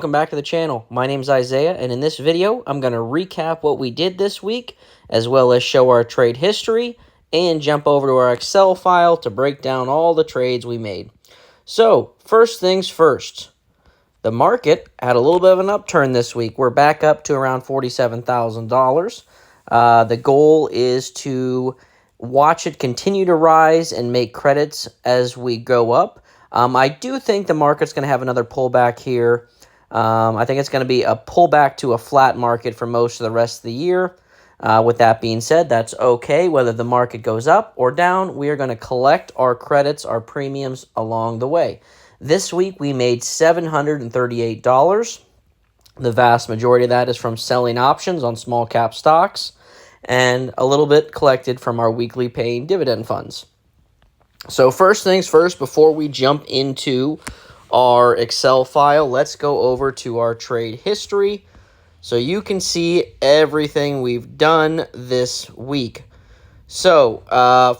Welcome back to the channel. My name is Isaiah, and in this video, I'm going to recap what we did this week, as well as show our trade history, and jump over to our Excel file to break down all the trades we made. So, first things first, the market had a little bit of an upturn this week. We're back up to around $47,000. The goal is to watch it continue to rise and make credits as we go up. I do think the market's going to have another pullback here. I think it's going to be a pullback to a flat market for most of the rest of the year. With that being said, that's okay. Whether the market goes up or down, we are going to collect our credits, our premiums along the way. This week, we made $738. The vast majority of that is from selling options on small cap stocks, and a little bit collected from our weekly paying dividend funds. So first things first, before we jump into our Excel file, let's go over to our trade history so you can see everything we've done this week. So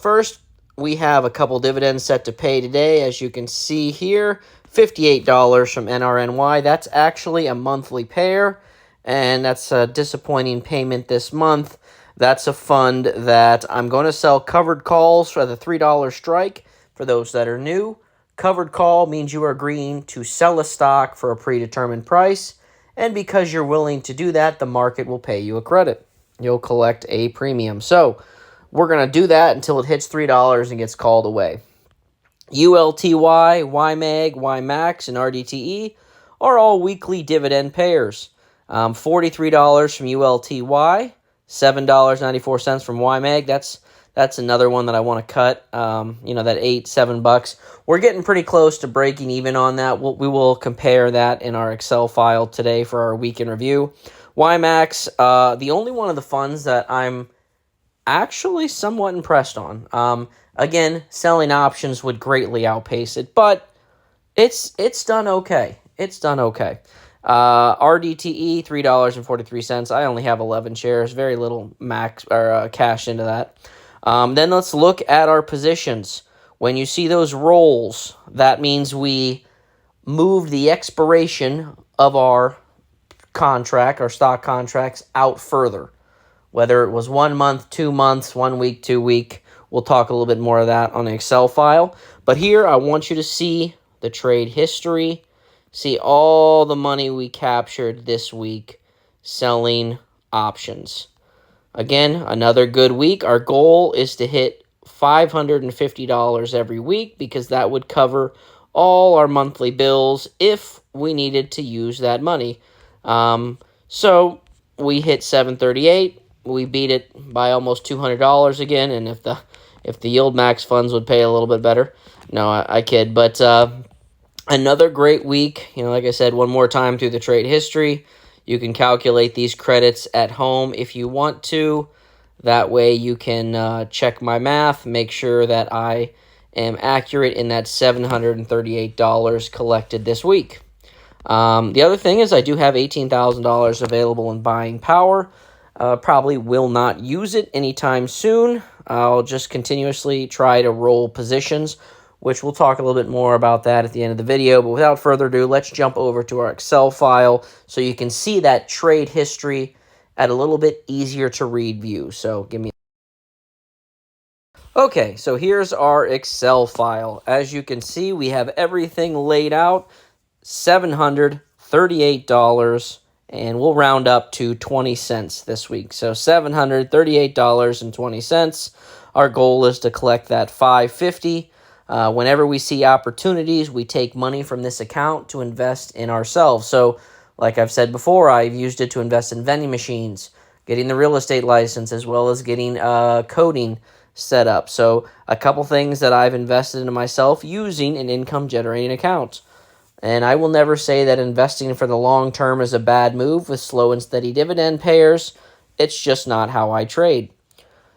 first, we have a couple dividends set to pay today. As you can see here, $58 from NRNY. That's actually a monthly pair, and that's a disappointing payment this month. That's a fund that I'm going to sell covered calls for the $3 strike. For those that are new, covered call means you are agreeing to sell a stock for a predetermined price, and because you're willing to do that, the market will pay you a credit. You'll collect a premium. So we're going to do that until it hits $3 and gets called away. ULTY, YMAG, YMAX, and RDTE are all weekly dividend payers. $43 from ULTY, $7.94 from YMAG. That's another one that I want to cut. That $7. We're getting pretty close to breaking even on that. We will compare that in our Excel file today for our week in review. YMAX, the only one of the funds that I'm actually somewhat impressed on. Again, selling options would greatly outpace it, but it's done okay. It's done okay. RDTE, $3.43. I only have 11 shares. Very little cash into that. Then let's look at our positions. When you see those rolls, that means we moved the expiration of our contract, our stock contracts, out further. Whether it was 1 month, 2 months, 1 week, 2 week. We'll talk a little bit more of that on the Excel file. But here, I want you to see the trade history. See all the money we captured this week selling options. Again, another good week. Our goal is to hit $550 every week because that would cover all our monthly bills if we needed to use that money. So we hit $738. We beat it by almost $200 again, and if the Yield Max funds would pay a little bit better. No, I kid. But another great week. Like I said, one more time through the trade history. You can calculate these credits at home if you want to. That way you can check my math, make sure that I am accurate in that $738 collected this week. The other thing is I do have $18,000 available in buying power. Probably will not use it anytime soon. I'll just continuously try to roll positions, which we'll talk a little bit more about that at the end of the video. But without further ado, let's jump over to our Excel file so you can see that trade history at a little bit easier to read view. So give me... Okay, so here's our Excel file. As you can see, we have everything laid out. $738, and we'll round up to 20 cents this week. So $738.20. Our goal is to collect that $550. Whenever we see opportunities, we take money from this account to invest in ourselves. So, like I've said before, I've used it to invest in vending machines, getting the real estate license, as well as getting coding set up. So, a couple things that I've invested into myself using an income-generating account. And I will never say that investing for the long term is a bad move with slow and steady dividend payers. It's just not how I trade.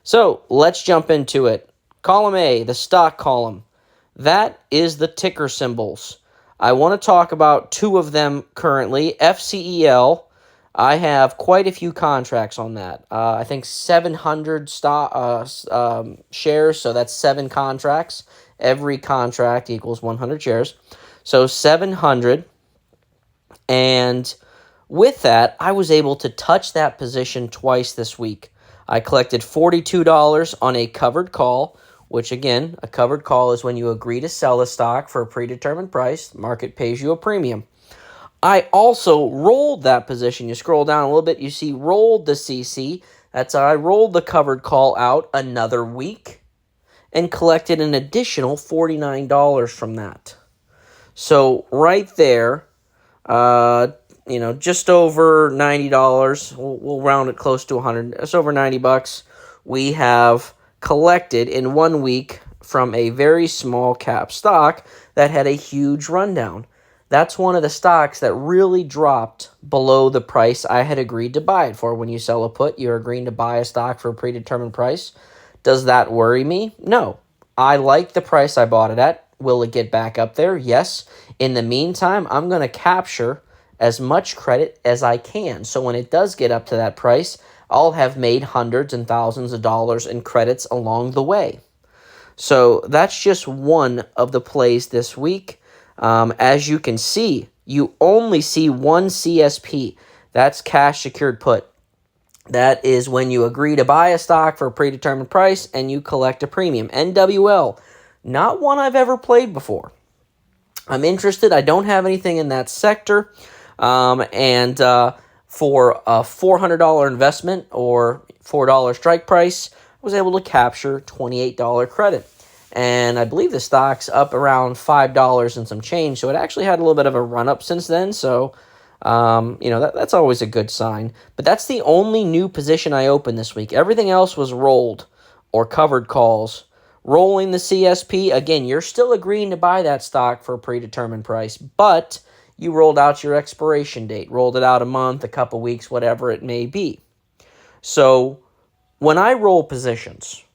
So, let's jump into it. Column A, the stock column. That is the ticker symbols. I want to talk about two of them currently. FCEL, I have quite a few contracts on that. I think 700 shares, so that's 7 contracts. Every contract equals 100 shares. So 700 And with that, I was able to touch that position twice this week. I collected $42 on a covered call, which again, a covered call is when you agree to sell a stock for a predetermined price. The market pays you a premium. I also rolled that position. You scroll down a little bit, you see rolled the CC. That's how I rolled the covered call out another week and collected an additional $49 from that. So right there, just over $90. We'll round it close to 100. It's over $90. We have collected in 1 week from a very small cap stock that had a huge rundown. That's one of the stocks that really dropped below the price I had agreed to buy it for. When you sell a put, you're agreeing to buy a stock for a predetermined price. Does that worry me? No. I like the price I bought it at. Will it get back up there? Yes. In the meantime, I'm going to capture as much credit as I can. So when it does get up to that price, I'll have made hundreds and thousands of dollars in credits along the way. So that's just one of the plays this week. As you can see, you only see one CSP. That's cash secured put. That is when you agree to buy a stock for a predetermined price and you collect a premium. NWL, not one I've ever played before. I'm interested. I don't have anything in that sector. And for a $400 investment or $4 strike price, I was able to capture $28 credit. And I believe the stock's up around $5 and some change. So it actually had a little bit of a run up since then. So, that's always a good sign. But that's the only new position I opened this week. Everything else was rolled or covered calls. Rolling the CSP, again, you're still agreeing to buy that stock for a predetermined price, but you rolled out your expiration date, rolled it out a month, a couple weeks, whatever it may be. So when I roll positions,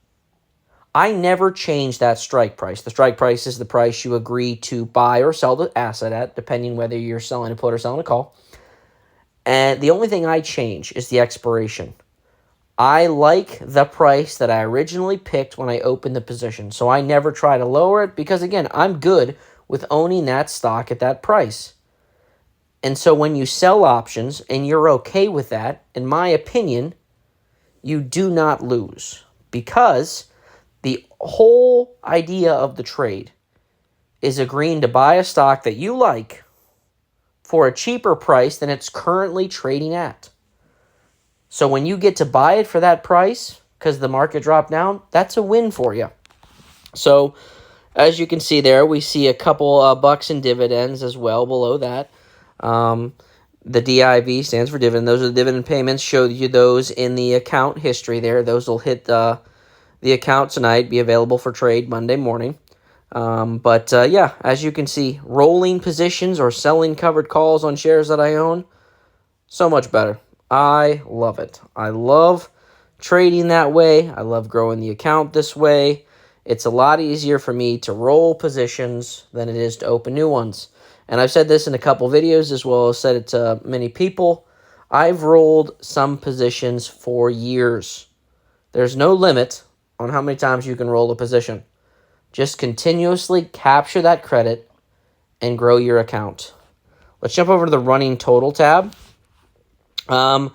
I never change that strike price. The strike price is the price you agree to buy or sell the asset at, depending whether you're selling a put or selling a call. And the only thing I change is the expiration. I like the price that I originally picked when I opened the position, so I never try to lower it because, again, I'm good with owning that stock at that price. And so when you sell options and you're okay with that, in my opinion, you do not lose because the whole idea of the trade is agreeing to buy a stock that you like for a cheaper price than it's currently trading at. So when you get to buy it for that price because the market dropped down, that's a win for you. So as you can see there, we see a couple bucks in dividends as well below that. The DIV stands for dividend. Those are the dividend payments. Show you those in the account history there. Those will hit the account tonight, be available for trade Monday morning. As you can see, rolling positions or selling covered calls on shares that I own, so much better. I love it. I love trading that way. I love growing the account this way. It's a lot easier for me to roll positions than it is to open new ones. And I've said this in a couple videos as well as said it to many people. I've rolled some positions for years. There's no limit on how many times you can roll a position. Just continuously capture that credit and grow your account. Let's jump over to the running total tab. So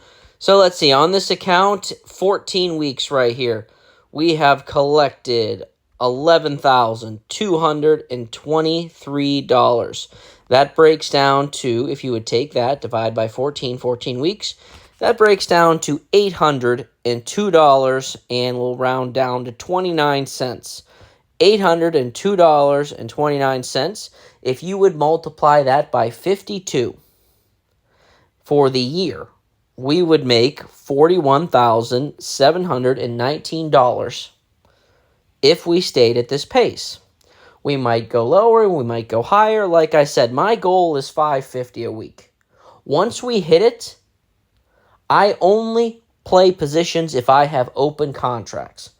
let's see, on this account, 14 weeks right here, we have collected $11,223. That breaks down to, if you would take that, divide by 14 weeks, that breaks down to $802, and we'll round down to 29 cents. $802.29. If you would multiply that by 52 for the year, we would make $41,719 if we stayed at this pace. We might go lower, we might go higher. Like I said, my goal is $550 a week. Once we hit it, I only play positions if I have open contracts.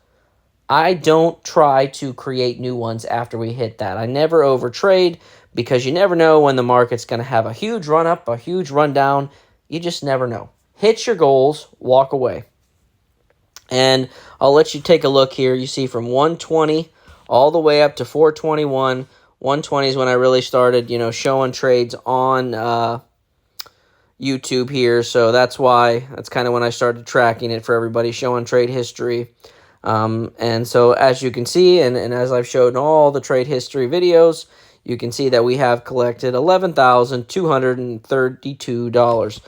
I don't try to create new ones after we hit that. I never overtrade because you never know when the market's going to have a huge run up, a huge run down. You just never know. Hit your goals, walk away. And I'll let you take a look here. You see from 120 all the way up to 421. 120 is when I really started, showing trades on YouTube here, so that's kind of when I started tracking it for everybody, showing trade history. And so as you can see, and as I've showed in all the trade history videos, you can see that we have collected $11,232.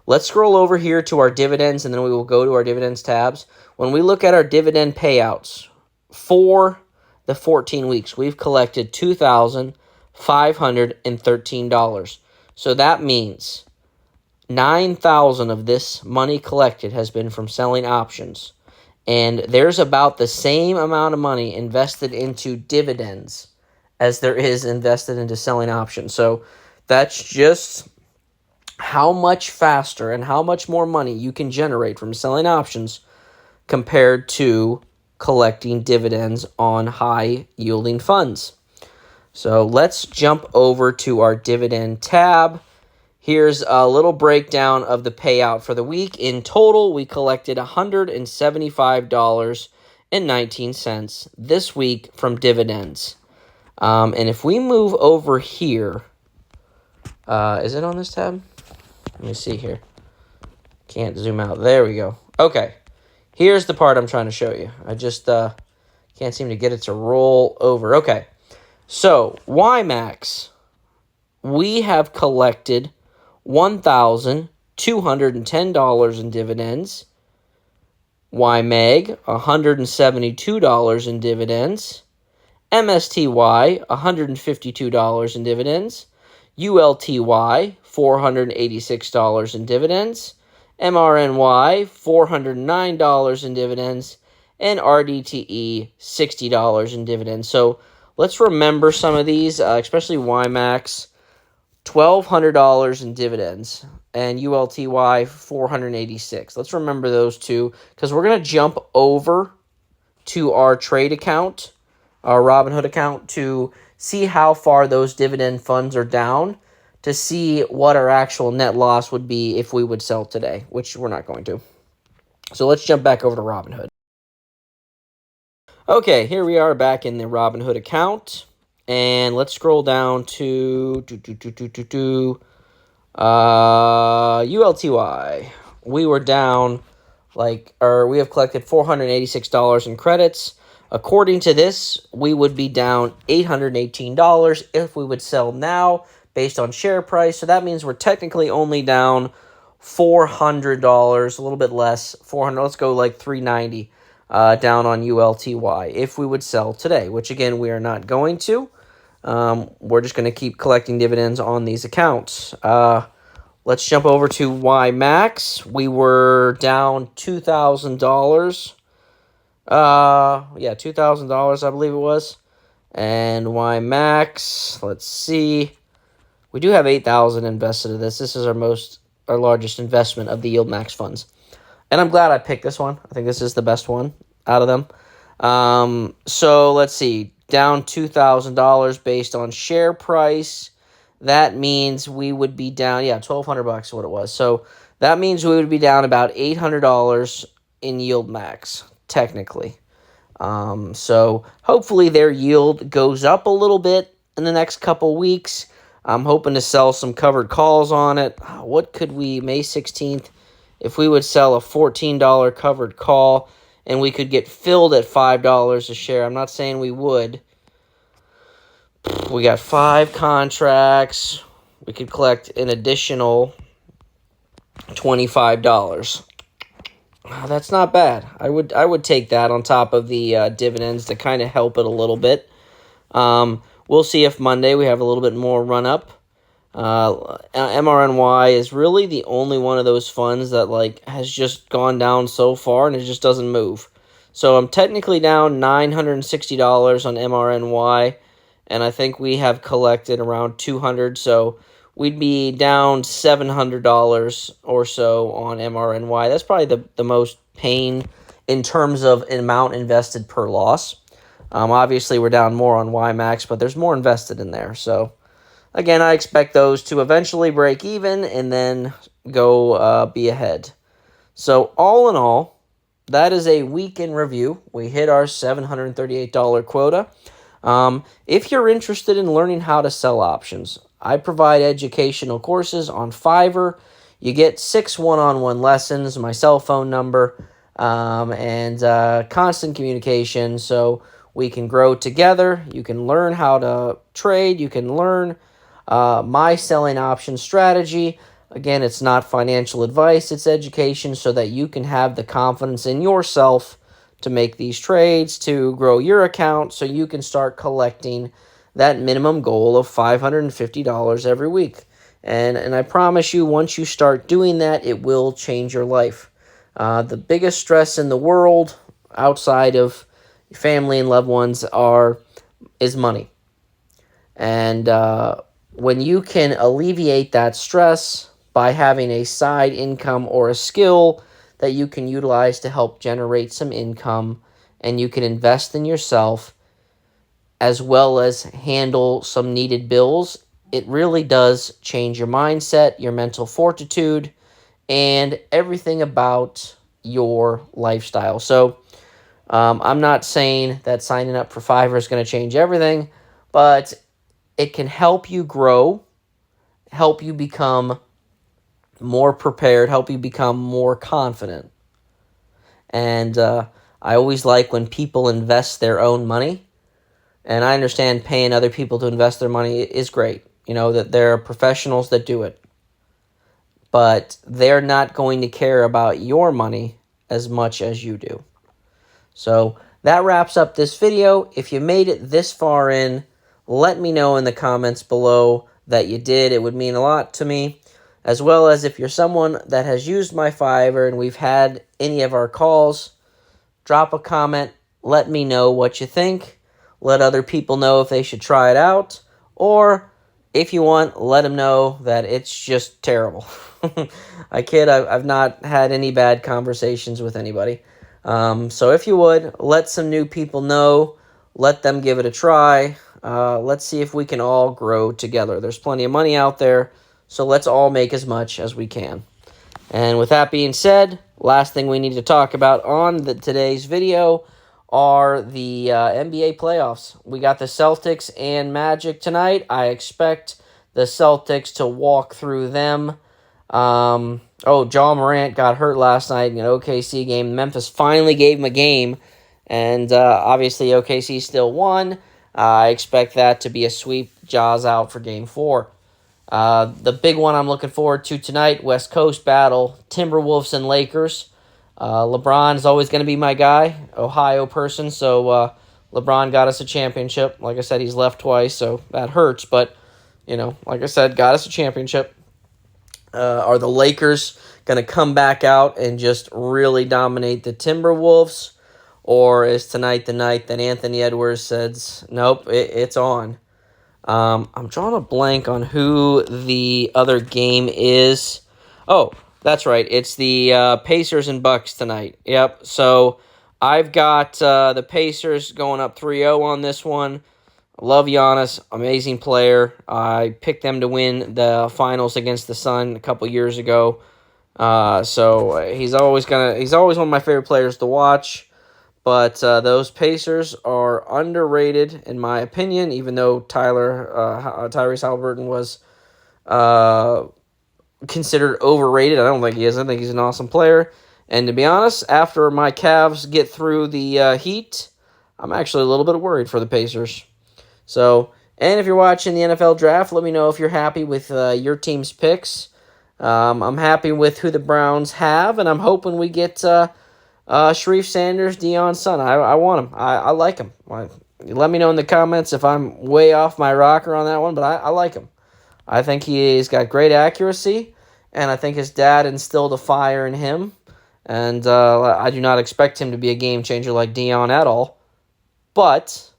Let's scroll over here to our dividends, and then we will go to our dividends tabs. When we look at our dividend payouts for the 14 weeks, we've collected $2,513. So that means 9,000 of this money collected has been from selling options. And there's about the same amount of money invested into dividends as there is invested into selling options. So that's just how much faster and how much more money you can generate from selling options compared to collecting dividends on high-yielding funds. So let's jump over to our dividend tab. Here's a little breakdown of the payout for the week. In total, we collected $175.19 this week from dividends. And if we move over here, is it on this tab? Let me see here. Can't zoom out. There we go. Okay. Here's the part I'm trying to show you. I just can't seem to get it to roll over. Okay. So, YMAX, we have collected $1,210 in dividends. YMEG, $172 in dividends. MSTY, $152 in dividends. ULTY, $486 in dividends. MRNY, $409 in dividends. And RDTE, $60 in dividends. So let's remember some of these, especially YMAX, $1,200 in dividends, and ULTY, $486. Let's remember those two, because we're going to jump over to our trade account, our Robinhood account, to see how far those dividend funds are down, to see what our actual net loss would be if we would sell today, which we're not going to. So let's jump back over to Robinhood. Okay, here we are back in the Robinhood account, and let's scroll down to ULTY. We were down we have collected $486 in credits. According to this, we would be down $818 if we would sell now based on share price. So that means we're technically only down $400, a little bit less, 400. Let's go like $390 down on ULTY if we would sell today, which again we are not going to. We're just going to keep collecting dividends on these accounts. Let's jump over to YMAX. We were down $2,000. $2,000, I believe it was. And YMAX, let's see. We do have $8,000 invested in this. This is our largest investment of the Yield Max funds. And I'm glad I picked this one. I think this is the best one out of them. So let's see. Down $2,000 based on share price. That means we would be down, $1,200 is what it was. So that means we would be down about $800 in Yield Max, technically. So hopefully their yield goes up a little bit in the next couple weeks. I'm hoping to sell some covered calls on it. What could we, May 16th, if we would sell a $14 covered call and we could get filled at $5 a share? I'm not saying we would. We got 5 contracts. We could collect an additional $25. That's not bad. I would take that on top of the dividends to kind of help it a little bit. We'll see if Monday we have a little bit more run up. MRNY is really the only one of those funds that has just gone down so far and it just doesn't move. So I'm technically down $960 on MRNY, and I think we have collected around $200. So we'd be down $700 or so on MRNY. That's probably the most pain in terms of amount invested per loss. Obviously, we're down more on YMAX, but there's more invested in there. So, again, I expect those to eventually break even and then go be ahead. So, all in all, that is a week in review. We hit our $738 quota. If you're interested in learning how to sell options, I provide educational courses on Fiverr. You get 6 one-on-one lessons, my cell phone number, and constant communication so we can grow together. You can learn how to trade. You can learn my selling option strategy. Again, it's not financial advice, it's education so that you can have the confidence in yourself to make these trades, to grow your account so you can start collecting that minimum goal of $550 every week. And I promise you, once you start doing that, it will change your life. The biggest stress in the world outside of family and loved ones is money. And when you can alleviate that stress by having a side income or a skill that you can utilize to help generate some income, and you can invest in yourself as well as handle some needed bills, it really does change your mindset, your mental fortitude, and everything about your lifestyle. So I'm not saying that signing up for Fiverr is going to change everything, but it can help you grow, help you become more prepared, help you become more confident. And I always like when people invest their own money. And I understand paying other people to invest their money is great. You know, that there are professionals that do it. But they're not going to care about your money as much as you do. So that wraps up this video. If you made it this far in, let me know in the comments below that you did. It would mean a lot to me. As well as if you're someone that has used my Fiverr and we've had any of our calls, drop a comment. Let me know what you think. Let other people know if they should try it out. Or if you want, let them know that it's just terrible. I kid, I've not had any bad conversations with anybody. So if you would, let some new people know. Let them give it a try. Let's see if we can all grow together. There's plenty of money out there, so let's all make as much as we can. And with that being said, last thing we need to talk about on today's video are the NBA playoffs. We got the Celtics and Magic tonight. I expect the Celtics to walk through them. John Morant got hurt last night in an OKC game. Memphis finally gave him a game, and obviously OKC still won. I expect that to be a sweep. Jaws out for Game 4. The big one I'm looking forward to tonight, West Coast battle, Timberwolves and Lakers. LeBron is always going to be my guy, Ohio person, so LeBron got us a championship. Like I said, he's left twice, so that hurts, but, like I said, got us a championship. Are the Lakers going to come back out and just really dominate the Timberwolves? Or is tonight the night that Anthony Edwards says, nope, it's on? I'm drawing a blank on who the other game is. Oh, that's right. It's the Pacers and Bucks tonight. Yep. So I've got the Pacers going up 3-0 on this one. I love Giannis, amazing player. I picked them to win the finals against the Sun a couple years ago. So he's always one of my favorite players to watch. But those Pacers are underrated, in my opinion, even though Tyrese Halliburton was considered overrated. I don't think he is. I think he's an awesome player. And to be honest, after my Cavs get through the Heat, I'm actually a little bit worried for the Pacers. So, and if you're watching the NFL draft, let me know if you're happy with your team's picks. I'm happy with who the Browns have, and I'm hoping we get Sharif Sanders, Deion's son. I want him. I like him. Let me know in the comments if I'm way off my rocker on that one, but I like him. I think he's got great accuracy, and I think his dad instilled a fire in him. And I do not expect him to be a game changer like Deion at all. But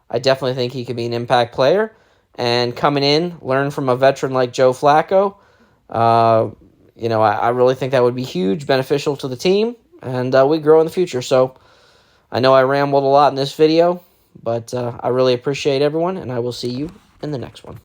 I definitely think he could be an impact player. And coming in, learn from a veteran like Joe Flacco. I really think that would be huge, beneficial to the team. And we grow in the future. So I know I rambled a lot in this video, but I really appreciate everyone, and I will see you in the next one.